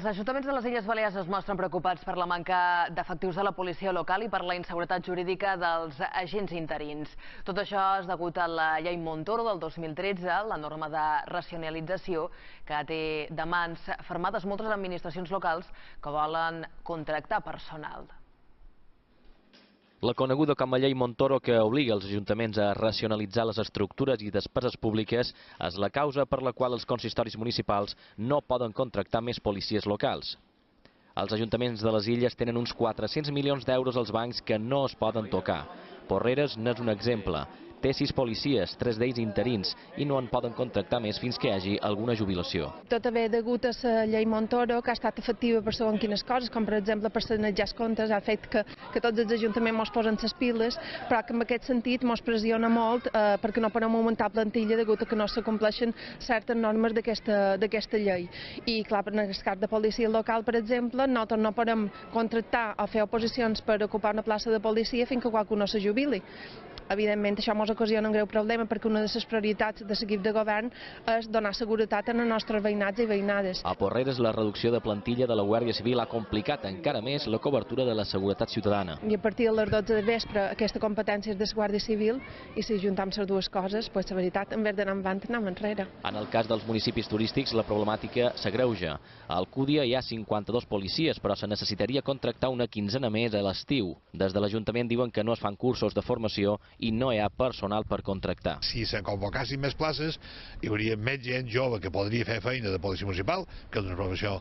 Els ajuntaments de les Illes Balears es mostren preocupats per la manca d'efectius de la policia local i per la inseguretat jurídica dels agents interins. Tot això és degut a la llei Montoro del 2013, la norma de racionalització que té de mans fermades moltes administracions locals que volen contractar personal. La coneguda com a llei Montoro, que obliga els ajuntaments a racionalitzar les estructures i despeses públiques, és la causa per la qual els consistoris municipals no poden contractar més policies locals. Els ajuntaments de les illes tenen uns 400 milions d'euros als bancs que no es poden tocar. Porreres n'és un exemple. Té 6 policies, 3 d'ells interins, i no en poden contractar més fins que hi hagi alguna jubilació. Tot haver degut a la llei Montoro, que ha estat efectiva per segons quines coses, com per exemple per sanejar els comptes, ha fet que tots els ajuntaments ens posen les piles, però que en aquest sentit ens pressiona molt perquè no podem augmentar plantilla degut a que no s'acompleixen certes normes d'aquesta llei. I clar, en el cas de policia local, per exemple, nosaltres no podem contractar o fer oposicions per ocupar una plaça de policia fins que qualcú no se jubili. Evidentment, això ens ocasiona un greu problema perquè una de les prioritats de l'equip de govern és donar seguretat als nostres veïnats i veïnades. A Porreres, la reducció de plantilla de la Guàrdia Civil ha complicat encara més la cobertura de la seguretat ciutadana. I a partir de les 12 de vespre, aquesta competència és de la Guàrdia Civil i si ajuntem les dues coses, la veritat, en vez d'anar endavant, anem enrere. En el cas dels municipis turístics, la problemàtica s'agreuja. A Alcúdia hi ha 52 policies, però se necessitaria contractar una quinzena més a l'estiu. Des de l'Ajuntament diuen que no es fan cursos de formació i no hi ha personal per contractar. Si se convocassin més places, hi hauria més gent jove que podria fer feina de policia municipal, que és una professió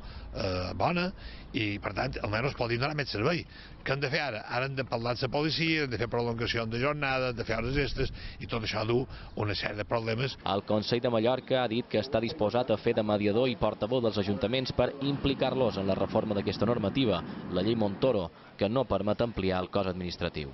bona, i per tant, almenys podrien donar més servei. Què han de fer ara? Ara han de parlar amb la policia, han de fer prolongació de jornada, han de fer hores extres, i tot això du una sèrie de problemes. El Consell de Mallorca ha dit que està disposat a fer de mediador i portaveu dels ajuntaments per implicar-los en la reforma d'aquesta normativa, la llei Montoro, que no permet ampliar el cos administratiu.